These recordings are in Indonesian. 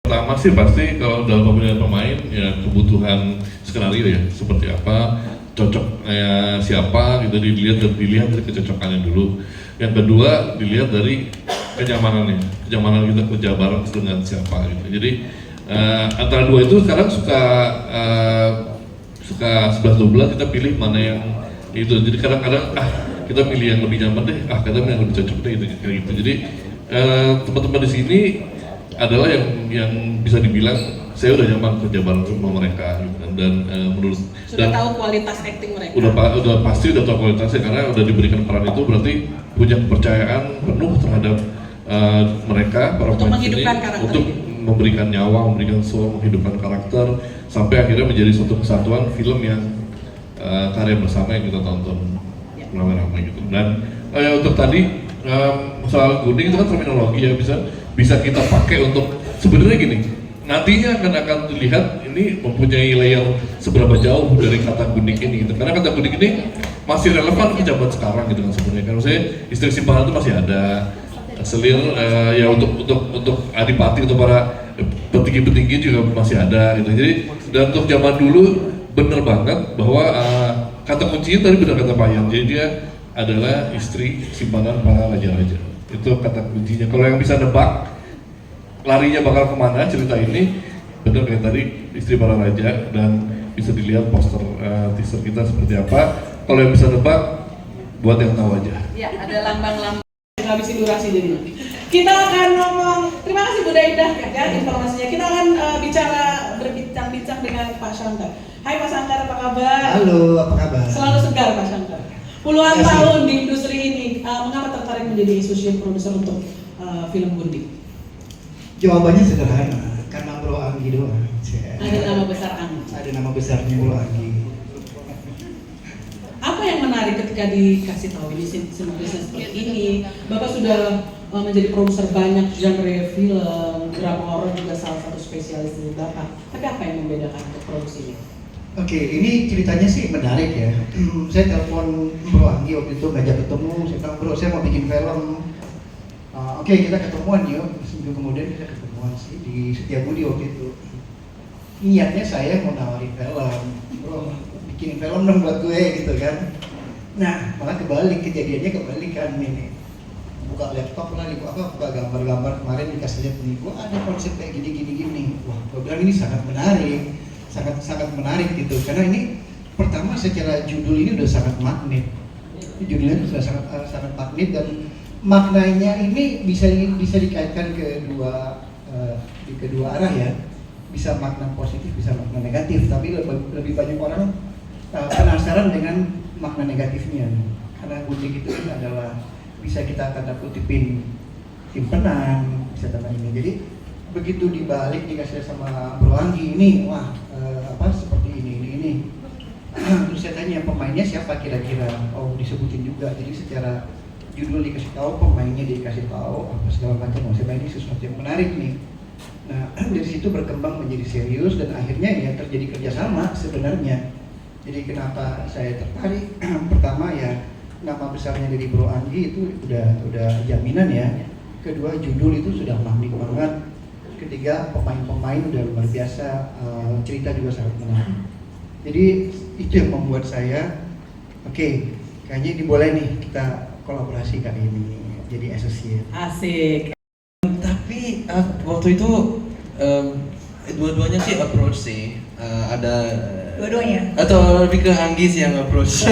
Pertama sih pasti kalau dalam pemilihan pemain ya kebutuhan skenario ya seperti apa, cocok siapa gitu dilihat dari kecocokannya dulu. Yang kedua dilihat dari kenyamanan kita kerja bareng dengan siapa gitu. Jadi antara dua itu sekarang suka 11-12 kita pilih mana yang itu. Jadi kadang-kadang kita pilih yang lebih nyaman deh, kadang yang lebih cocok deh gitu kayak gitu. Jadi teman-teman di sini adalah yang bisa dibilang saya udah nyaman kerja bareng sama mereka gitu kan. Dan menurut sudah tahu kualitas acting mereka. Udah pasti udah tahu kualitasnya karena udah diberikan peran itu berarti punya kepercayaan penuh terhadap mereka para pemain ini untuk memberikan nyawa, memberikan soul, menghidupkan karakter sampai akhirnya menjadi suatu kesatuan film yang karya bersama yang kita tonton ramai-ramai gitu. Dan untuk tadi soal kuning itu kan terminologi ya bisa kita pakai untuk sebenarnya gini, nantinya akan dilihat ini mempunyai layer seberapa jauh dari kata gundik ini gitu. Karena kata gundik ini masih relevan ke zaman sekarang gitu kan sebenarnya. Karena saya istri simpanan itu masih ada, selir ya untuk adipati atau para petinggi-petinggi juga masih ada gitu. Jadi dan untuk zaman dulu bener banget bahwa kata kuncinya tadi benar kata Pak Yan. Jadi dia adalah istri simpanan para raja-raja. Itu kata kuncinya. Kalau yang bisa nebak larinya bakal kemana cerita ini, benar kayak tadi istri para raja, dan bisa dilihat poster teaser kita seperti apa. Kalau yang bisa nebak, buat yang tahu aja. Ya, ada lambang-lambang ngabisin durasi jadi. Kita akan ngomong, terima kasih Bu Daindah ya informasinya. Kita akan berbincang-bincang dengan Pak Shankar. Hai Pak Shankar, apa kabar? Halo, apa kabar? Selalu segar Pak Shankar. Puluhan tahun di industri ini, mengapa tertarik menjadi associate producer untuk film Gundik? Jawabannya sederhana, karena Bro Anggi doang. Ada nama besar Anggi. Ada nama besarnya Bro Anggi. Apa yang menarik ketika dikasih tahu ini bisnis seperti ini? Bapak sudah menjadi produser banyak genre film, drama horor juga salah satu spesialis dari Bapak. Tapi apa yang membedakan untuk produksi ini? Oke, ini ceritanya sih menarik ya. Saya telepon Bro Anggi waktu itu ngajak ketemu, saya bilang Bro saya mau bikin film. Oke, kita ketemuan yuk. Seminggu kemudian kita ketemuan sih di Setiabudi waktu itu. Niatnya saya mau nawarin film, Bro bikin film dong buat gue gitu kan. Nah malah kejadiannya kebalikan nih. Buka laptop lah, buka gambar-gambar kemarin dikasih lihat nih, gua ada konsep kayak gini. Wah, gua bilang ini sangat menarik gitu. Karena ini pertama secara judul ini udah sangat magnet. Judulnya sudah sangat magnet dan maknanya ini bisa dikaitkan di kedua arah ya. Bisa makna positif, bisa makna negatif. Tapi lebih banyak orang penasaran dengan makna negatifnya. Karena Gundik itu kan adalah bisa kita tanda kutipin timpenan, bisa tanda ini. Jadi begitu dibalik dikasih sama Bro Anggi ini, wah seperti ini. Terus saya tanya pemainnya siapa kira-kira? Oh disebutin juga. Jadi secara judul dikasih tahu, pemainnya dikasih tahu, apa segala macam. Saya bilang ini sesuatu yang menarik nih. Nah dari situ berkembang menjadi serius dan akhirnya ya terjadi kerjasama sebenarnya. Jadi kenapa saya tertarik? Pertama ya nama besarnya dari Bro Anggi itu udah jaminan ya. Kedua judul itu sudah magnet banget. Ketiga pemain-pemain udah luar biasa, cerita juga sangat menarik. Jadi itu yang membuat saya oke, kayaknya ini boleh nih kita kolaborasi kali ini jadi associate. Asik. Tapi waktu itu dua-duanya sih approach sih. Ada dua-duanya? Atau lebih ke Anggi sih yang approach.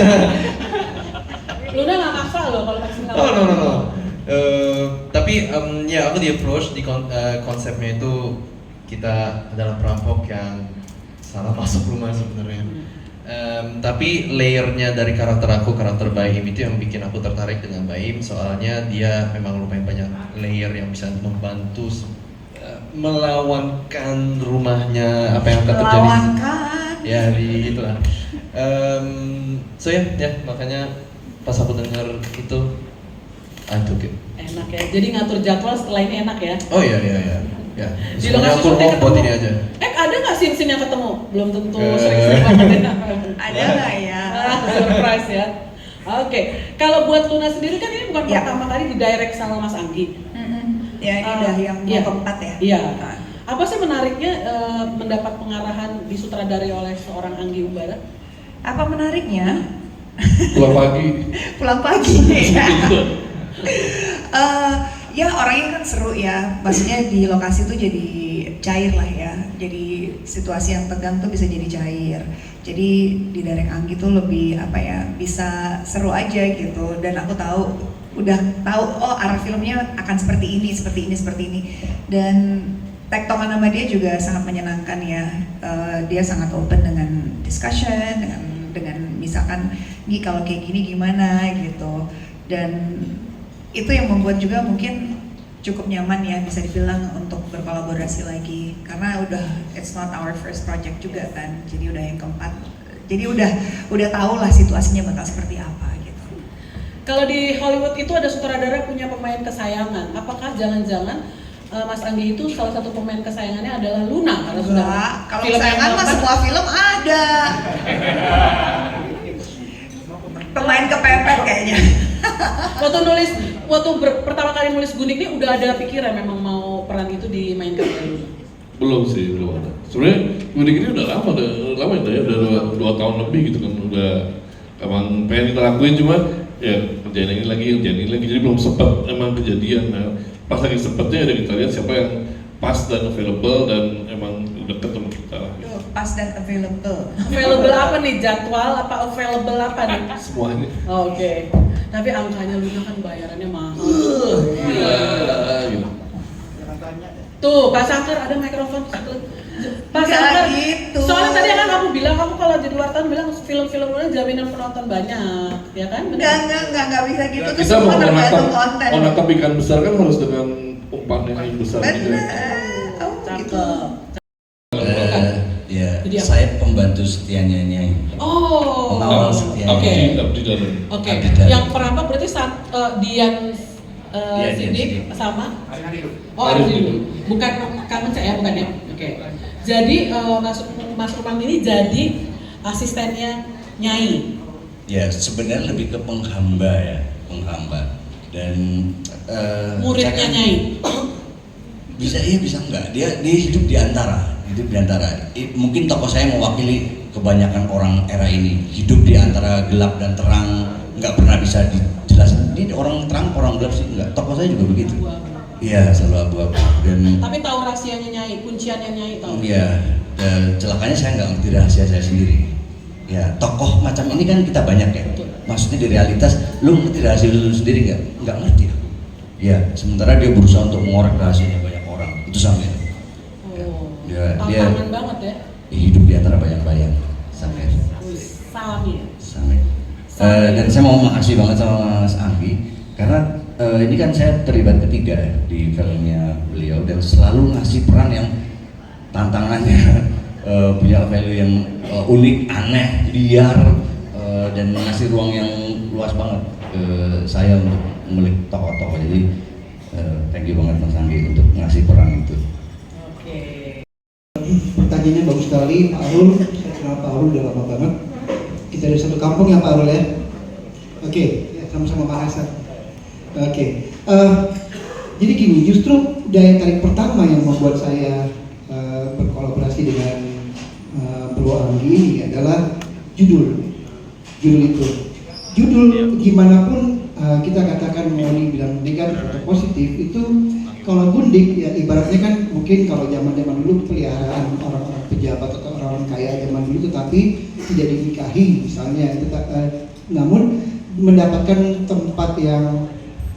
Lu udah gak maksa loh kalau pasti nggak. No. Tapi ya aku di approach di konsepnya itu kita adalah perampok yang salah masuk rumah sebenarnya. Tapi layernya dari karakter Baim itu yang bikin aku tertarik dengan Baim, soalnya dia memang lumayan banyak layer yang bisa membantu melawankan rumahnya apa yang akan terjadi. Ya di itulah. So ya makanya pas aku dengar itu I took it. Enak ya, jadi ngatur jadwal setelah ini enak ya? Oh iya. Ya, Di sebenarnya aku mau buat ini aja. Ada nggak scene-scene yang ketemu? Belum tentu sering-sering banget ya. Ada nggak ya? Surprise ya. Oke, kalau buat Luna sendiri kan ini bukan pertama kali di direct sama Mas Anggi. Ya ini udah yang keempat ya? Iya. Apa sih menariknya mendapat pengarahan disutradarai oleh seorang Anggi Umbara? Apa menariknya? Pulang pagi. Pulang pagi. Ya orangnya kan seru ya, maksudnya di lokasi tuh jadi cair lah ya, jadi situasi yang tegang tuh bisa jadi cair. Jadi di Derek Anggi tuh lebih apa ya, bisa seru aja gitu. Dan aku udah tahu oh arah filmnya akan seperti ini, seperti ini, seperti ini. Dan tektokan sama dia juga sangat menyenangkan ya. Dia sangat open dengan discussion, dengan misalkan Gi kalau kayak gini gimana gitu. Dan itu yang membuat juga mungkin cukup nyaman ya bisa dibilang untuk berkolaborasi lagi karena it's not our first project juga kan, jadi udah yang keempat, jadi udah tahu lah situasinya bakal seperti apa gitu. Kalau di Hollywood itu ada sutradara punya pemain kesayangan, apakah jangan-jangan Mas Anggi itu salah satu pemain kesayangannya adalah Luna karena sudah Kalau film kesayangan yang mah semua film ada. Pemain kepepet kayaknya. Pertama kali nulis Gundik ini udah ada pikiran memang mau peran itu dimainkan oleh Luna? Belum sih, belum ada. Sebenarnya Gundik ini udah lama ya, udah 2 tahun lebih gitu kan, udah emang pengen kita lakuin cuma ya kerjaan ini lagi, jadi belum sempat emang kejadian. Nah, pas lagi sempatnya ada kita lihat siapa yang pas dan available dan emang deket sama kita. Pas dan available. Available apa nih, jadwal apa available apa nih? Semuanya. Oke. Tapi angkanya Luna kan bayarannya mahal. Gitu. Tuh, Pak Sangkar ada mikrofon. Pak Nggak Sangkar, gitu. soalnya tadi kan kamu bilang, kamu kalau jadi wartawan bilang film-film Luna jaminan penonton banyak, ya kan? Benar? Enggak bisa gitu. Itu Kita semua mau tergantung konten. menangkap ikan besar kan harus dengan umpan yang besar. Bener. Gitu. Oh, gitu. Cakep. Ya, Jadi apa? saya pembantu setianya Nyai. Oh, Pengawal setia. oke. Abdi dalam. Oke, Abdi dalam. yang perampok berarti Dian Dian Sidik Sidik. sama? Oh, Arif Arif Didu. Bukan Kang Menca ya, bukan ya? Oke. Jadi Mas Rumang ini jadi asistennya Nyai. Ya, sebenarnya lebih ke penghamba ya, penghamba. Dan Muridnya saya kan- Nyai. Bisa iya bisa enggak. Dia hidup di antara. Mungkin tokoh saya mewakili kebanyakan orang era ini. Hidup di antara gelap dan terang, nggak pernah bisa dijelasin. Ini orang terang, orang gelap sih enggak. Tokoh saya juga begitu. Iya, selalu abu-abu. Dan Tapi tahu rahasianya Nyai, kunciannya Nyai tahu. iya, celakanya saya nggak ngerti rahasia saya sendiri. Ya, tokoh macam ini kan kita banyak ya. Maksudnya di realitas, lu ngerti rahasia lu sendiri nggak? Nggak ngerti aku. Ya, sementara dia berusaha untuk mengorek rahasianya banyak orang. Itu sampai. Oh, Dia tantangan banget ya. hidup di antara bayang-bayang sampai. Salami ya. Sampai. Dan saya mau makasih banget sama Mas Anggi karena ini kan saya terlibat ketiga ya, di filmnya beliau dan selalu ngasih peran yang tantangannya punya value yang unik, aneh, liar dan ngasih ruang yang luas banget ke saya untuk memilih tokoh-tokoh. Jadi thank you banget Mas Anggi untuk ngasih peran itu. Oke. Pertanyaannya bagus sekali, Pak Arul. Saya kenal Pak Arul udah lama banget. Kita dari satu kampung ya Pak Arul ya. Oke, ya, sama-sama Pak Hasan. Oke, jadi gini, justru daya tarik pertama yang membuat saya berkolaborasi dengan Bro Anggi ini adalah judul itu. Judul gimana pun kita katakan mau dibilang negatif atau positif itu, kalau Gundik ya ibaratnya kan mungkin kalau zaman dulu peliharaan orang-orang pejabat atau orang-orang kaya zaman dulu, tetapi tidak dinikahi misalnya, namun mendapatkan tempat yang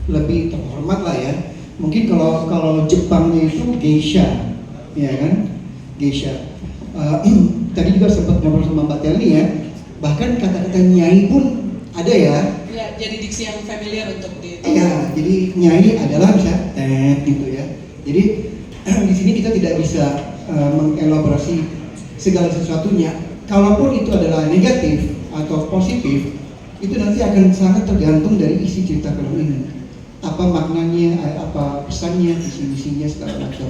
lebih terhormat lah ya. Mungkin kalau Jepangnya itu geisha, ya kan, geisha. Tadi juga sempat ngobrol sama Mbak Telni ya, bahkan kata-kata nyai pun ada ya. Ya, jadi diksi yang familiar untuk di. Iya, jadi nyai adalah bisa gitu ya. Jadi di sini kita tidak bisa mengelaborasi segala sesuatunya. Kalaupun itu adalah negatif atau positif, itu nanti akan sangat tergantung dari isi cerita film ini. Apa maknanya, apa pesannya, visi-misinya segala macam.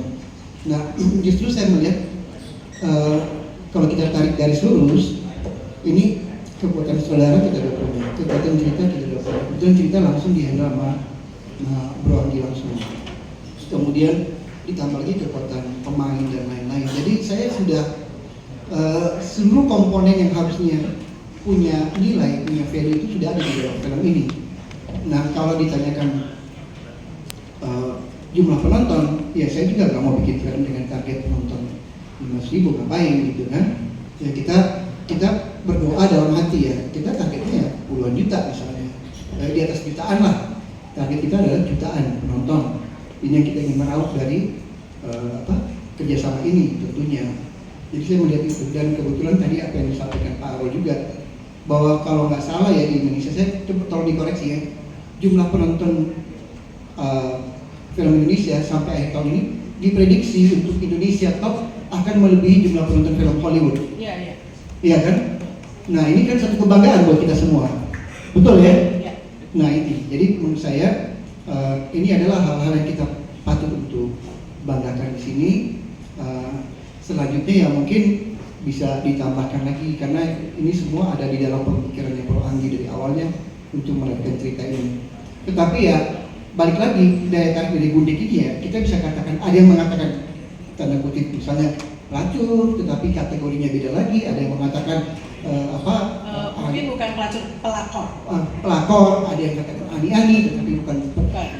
Nah, justru saya melihat kalau kita tarik garis lurus, ini kekuatan saudara kita udah punya, kekuatan cerita kita udah punya, kekuatan cerita langsung dihandle sama Bro Anggi langsung. Kemudian ditambah lagi kekuatan pemain dan lain-lain. Jadi saya sudah seluruh komponen yang harusnya punya nilai, punya value itu sudah ada di dalam film ini. Nah, kalau ditanyakan jumlah penonton, ya saya juga nggak mau bikin film dengan target penonton 5.000, ngapain gitu kan? Ya kita berdoa dalam hati ya, kita targetnya ya puluhan juta misalnya, di atas jutaan lah. Target kita adalah jutaan penonton. Ini yang kita ingin meraup dari kerjasama ini tentunya. Jadi saya melihat itu, dan kebetulan tadi apa yang disampaikan Pak Arul juga, bahwa kalau nggak salah ya di Indonesia, saya coba tolong dikoreksi ya, jumlah penonton film Indonesia sampai akhir tahun ini diprediksi untuk Indonesia top akan melebihi jumlah penonton film Hollywood. Iya. Iya kan? Nah ini kan satu kebanggaan buat kita semua, betul ya? Iya. Nah ini, jadi menurut saya ini adalah hal-hal yang kita patut untuk banggakan di sini. Selanjutnya ya mungkin bisa ditambahkan lagi, karena ini semua ada di dalam pemikirannya Bro Anggi dari awalnya untuk melakukan cerita ini. Tetapi ya balik lagi, daya tarik dari Gundik ini ya, kita bisa katakan, ada yang mengatakan tanda kutip misalnya pelacur, tetapi kategorinya beda lagi. Ada yang mengatakan mungkin bukan pelakor. Pelakor, ada yang katakan ani-ani, tetapi bukan.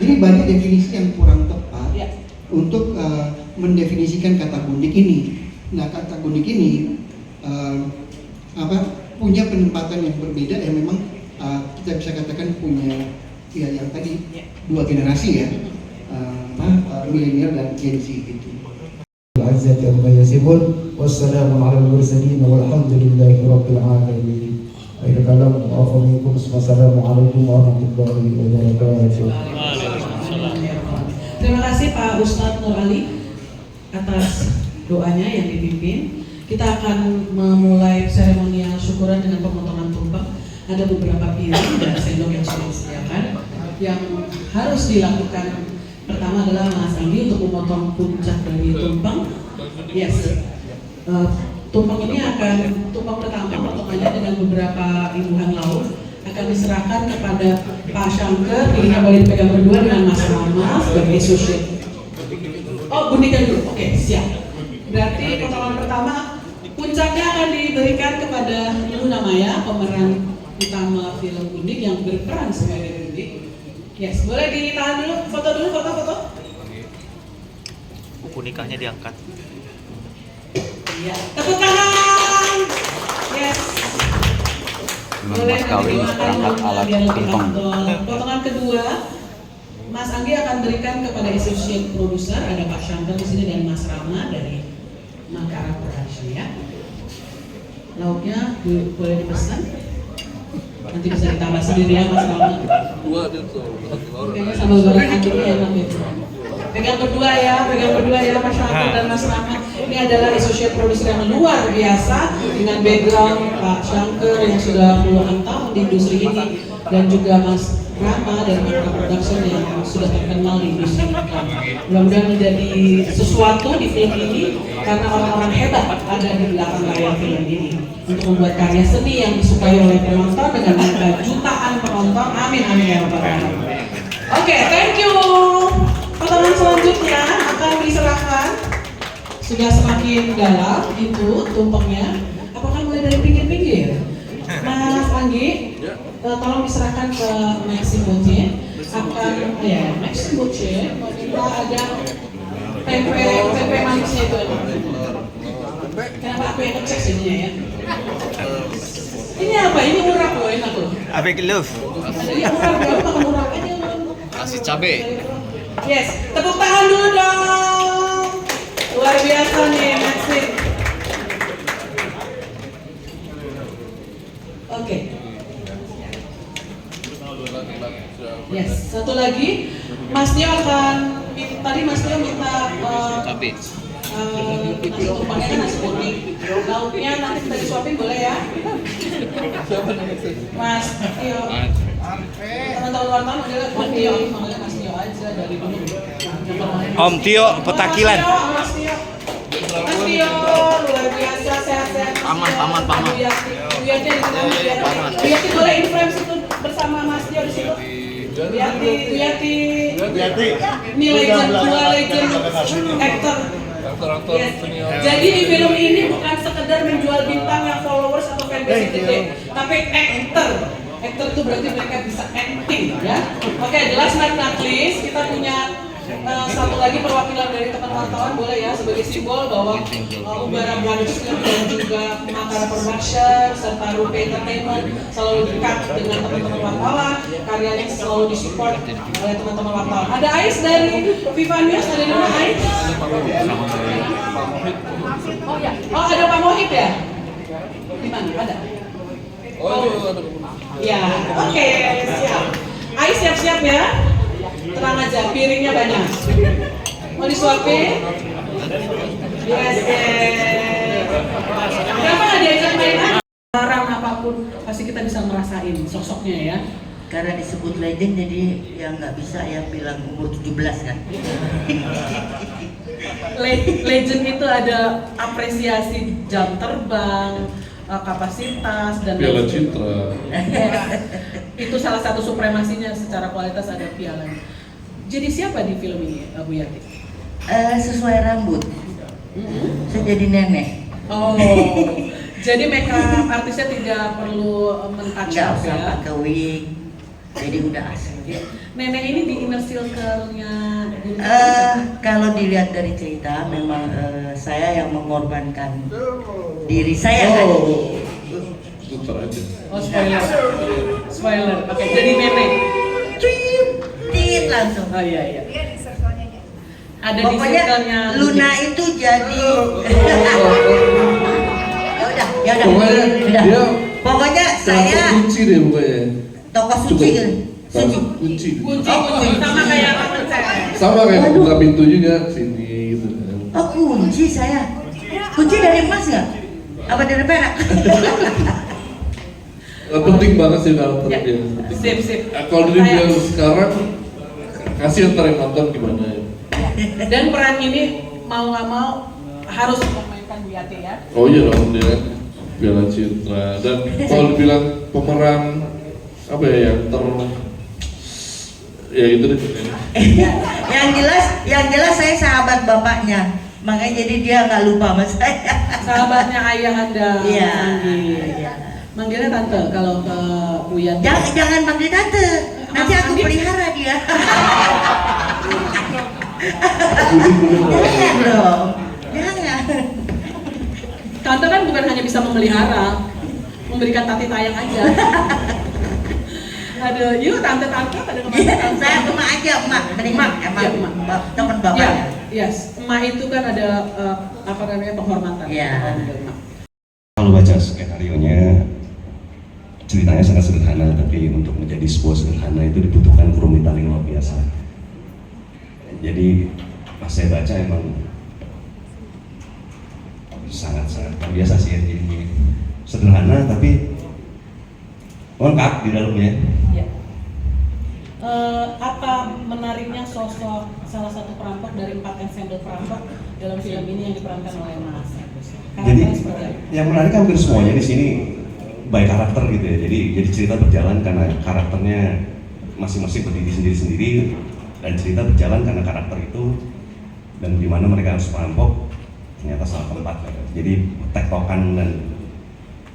Jadi banyak definisi yang kurang tepat untuk mendefinisikan kata Gundik ini. Nah, kata Gundik ini punya penempatan yang berbeda yang memang kita bisa katakan punya ya yang tadi dua generasi ya, milenial dan Gen Z gitu. العزة عما يصفون والسلام على المرسلين والحمد لله رب العالمين. Akhir kalam, wassalamualaikum warahmatullahi wabarakatuh. Terima kasih Pak Ustadz Nur Ali atas doanya yang dipimpin. Kita akan memulai seremonial syukuran dengan pemotongan tumpeng. Ada beberapa piring dan sendok yang sudah disediakan. Yang harus dilakukan pertama adalah Mas Anggi untuk memotong puncak dari tumpeng. Yes. Tumpeng ini tumpeng pertama potongannya dengan beberapa imbuhan lauk akan diserahkan kepada Pak Syangker. Ini boleh dipegang berdua dengan Mas Rama sebagai associate. Oh, Gundikan dulu. Oke, siap. Berarti potongan pertama puncaknya akan diberikan kepada Ibu Namaya, pemeran utama film Gundik yang berperan sebagai Gundik. Yes, boleh ditahan dulu, foto dulu, foto. Buku nikahnya diangkat. Iya, tepuk tangan. Yes. Boleh perangkat alat tumpeng. Potongan kedua, Mas Anggi akan berikan kepada associate producer, ada Pak Syangker di sini dan Mas Rama dari Makara Production ya. Lauknya boleh dipesan. Nanti bisa ditambah sendiri ya Mas Rama. Kayaknya sambal goreng akhirnya enak ya. Pegang berdua ya Mas Syangker dan Mas Rama. Ini adalah associate producer yang luar biasa dengan background Pak Syangker yang sudah puluhan tahun di industri ini, dan juga Mas Rama dari Makara Production yang sudah terkenal di industri iklan. Mudah-mudahan menjadi sesuatu di film ini karena orang-orang hebat ada di belakang layar film ini untuk membuat karya seni yang disukai oleh penonton dengan angka jutaan penonton. Amin ya rabbal alamin. Oke, thank you. Potongan selanjutnya akan diserahkan. Sudah semakin dalam itu tumpengnya. Apakah mulai dari pinggir-pinggir? Mas Anggi, tolong diserahkan ke Maxi Boce. Maxi Boce meminta ada tempe manisnya itu. Kenapa aku yang ngecek jadinya ya? Ini apa? Ini urap loh, enak loh. Avec love. Iya urap, ya makan urap aja. Kasih cabe. Yes, tepuk tangan dulu dong. Luar biasa nih, Maxi. Oke. Yes, satu lagi, Mas Tio akan tadi Mas Tio minta Cabe. nasi tumpangnya kan nasi kuning, lauknya nanti kita disuapin boleh ya? Mas Tio, teman-teman wartawan adalah Mas Tio, manggilnya Mas Tio aja dari dulu. Om Tio petakilan. Mas Tio, luar biasa, sehat-sehat. Paman. Bu Yati boleh in frame situ bersama Mas Tio di situ. Yati. Ini legend, dua legend actor. Yes. Jadi di film ini bukan sekedar menjual bintang yang followers atau fanbase gede, tapi actor. Actor itu berarti mereka bisa acting, ya. Oke, last but not least, kita punya satu lagi perwakilan dari teman wartawan, boleh ya, sebagai simbol bahwa Ubara Brothers dan juga Makara Production serta Rupe Entertainment selalu dekat dengan teman-teman wartawan, karyanya selalu disupport oleh teman-teman wartawan. Ada Ais dari Viva News, ada di mana Ais? Oh ya, oh ada Pak Mohit ya? Di mana? Ada? Oh, ya, oke, siap. Ais siap-siap ya. Tenang aja, piringnya banyak. Mau disuapin? Yes. Kenapa nggak diajak main? Larang apapun, pasti kita bisa ngerasain sosoknya ya. Karena disebut legend jadi yang nggak bisa yang bilang umur 17 kan. Legend itu ada apresiasi jam terbang, kapasitas dan Piala Citra. Itu salah satu supremasinya, secara kualitas ada pialanya. Jadi siapa di film ini, Bu Yati? Sesuai rambut. Saya jadi nenek. Oh, jadi makeup artisnya tidak perlu men-touch Nggak up usah ya? pakai wig. Jadi udah asli. Nenek ini di inner circle-nya Kalau dilihat dari cerita, memang saya yang mengorbankan diri saya kan. Bentar aja. Oh, spoiler. Oke, jadi nenek. Tit langsung. Oh iya. Ada di Pokoknya circle-nya Luna itu jadi. Ya udah. Pokoknya dia Pokoknya saya kunci deh pokoknya. tokoh suci kan. Suci. Kunci. kunci sama kayak Rapunzel. Sama kayak buka pintu juga sini gitu. Oh kunci saya. Kunci dari emas nggak? Apa dari perak? Penting banget sih karakter Ya, dia. sip. Kalau dia sekarang kasih ntar yang nonton gimana ya. Dan peran ini mau nggak mau harus memainkan Bu Yati ya. Oh iya dong dia Piala Citra. Dan kalau dibilang pemeran apa ya yang ya itu deh. yang jelas saya sahabat bapaknya, makanya jadi dia nggak lupa sama saya. Sahabatnya ayah Anda. Iya. Manggilnya tante kalau ke Bu Yati. Jangan panggil tante, nanti aku Andi? pelihara dia. Jangan dong, jangan. Tante kan bukan hanya bisa memelihara, memberikan tati tayang aja. Aduh, yuk tante-tante pada kemana? Saya ke emak aja, emak. Emak, Ya, emak. teman Ya, bapaknya. yes. Emak itu kan ada apa namanya penghormatan. Iya. Kalau baca skenario-nya, ceritanya sangat sederhana, tapi untuk menjadi sebuah sederhana itu dibutuhkan kerumitan yang luar biasa. Jadi pas saya baca emang sangat luar biasa sih ya. Jadi sederhana tapi lengkap di dalamnya. Ya. Apa menariknya sosok salah satu perampok dari 4 ensemble perampok dalam film ini yang diperankan oleh Mas Agus? Jadi Karakternya seperti apa? yang menarik hampir semuanya di sini by karakter gitu ya. Jadi cerita berjalan karena karakternya masing-masing berdiri sendiri-sendiri dan cerita berjalan karena karakter itu, dan di mana mereka harus perampok ternyata salah tempat. Jadi tektokan dan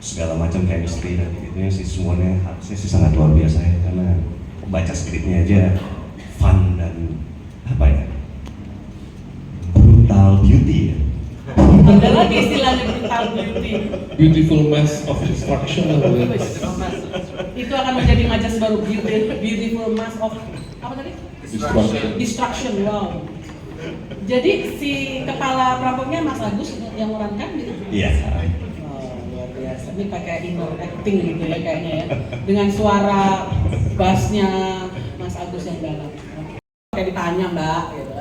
segala macam chemistry dan gitu sih semuanya harusnya sih sangat luar biasa ya, karena baca skripnya aja fun dan apa ya, brutal beauty ya. Ada lagi istilahnya brutal beauty. Beautiful mass of destruction. Itu akan menjadi majas baru, beautiful mass of apa tadi? Destruction. Wow. Jadi si kepala perampoknya Mas Agus yang merankan gitu? Iya. Oh, luar biasa. Ini pakai inner acting gitu ya kayaknya ya. Dengan suara bassnya Mas Agus yang dalam. Kayak ditanya Mbak gitu.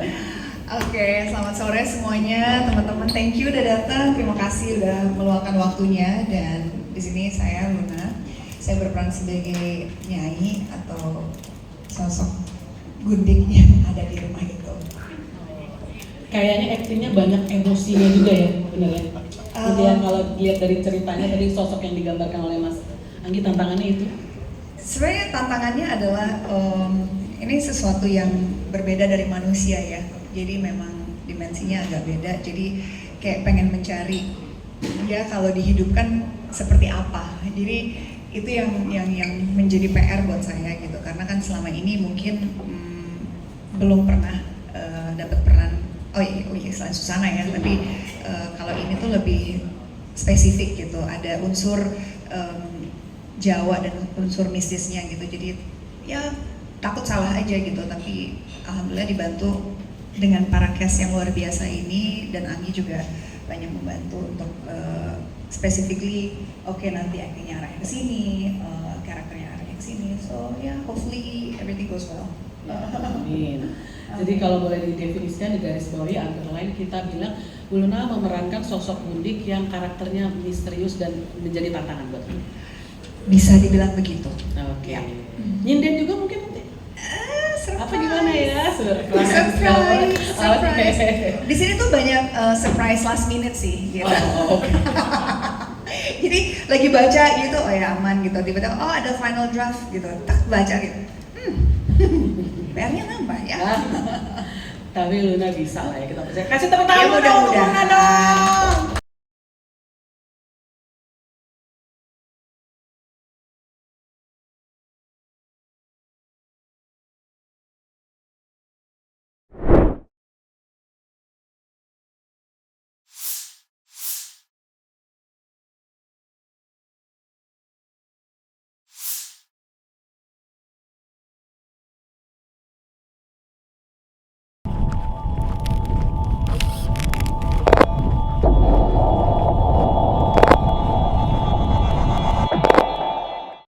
Oke, selamat sore semuanya, teman-teman. Thank you udah datang. Terima kasih udah meluangkan waktunya. Dan di sini saya Luna. Saya berperan sebagai nyai atau sosok gundik yang ada di rumah itu. Kayaknya aktingnya banyak emosinya juga ya, bener ya? Jadi yang kalau lihat dari ceritanya tadi sosok yang digambarkan oleh Mas Anggi, tantangannya itu? Sebenarnya tantangannya adalah ini sesuatu yang berbeda dari manusia ya. Jadi memang dimensinya agak beda. Jadi kayak pengen mencari dia kalau dihidupkan seperti apa. Jadi itu yang menjadi PR buat saya gitu. Karena kan selama ini mungkin belum pernah dapat peran. Oh iya selain Susana ya. Tapi kalau ini tuh lebih spesifik gitu. Ada unsur Jawa dan unsur mistisnya gitu. Jadi ya takut salah aja gitu, tapi alhamdulillah dibantu dengan para cast yang luar biasa ini, dan Anggi juga banyak membantu untuk specifically nanti actingnya arahnya ke sini, karakternya arahnya ke sini. So hopefully everything goes well. Amin. Jadi kalau boleh didefinisikan di garis bawahi, antara lain kita bilang Bu Luna memerankan sosok Bundik yang karakternya misterius dan menjadi tantangan buat kita. Bisa dibilang begitu. Oke. Ya. Nyinden juga mungkin nanti. Apa gimana ya? Surprise. Okay. Di sini tuh banyak surprise last minute sih. Gitu. Okay. Jadi lagi baca gitu, oh ya aman gitu. Tiba-tiba ada final draft gitu. Tak baca gitu. PR-nya nambah ya. Tapi Luna bisa lah ya, kita percaya. Kasih tepuk tangan Ya, mudah-mudahan. dong.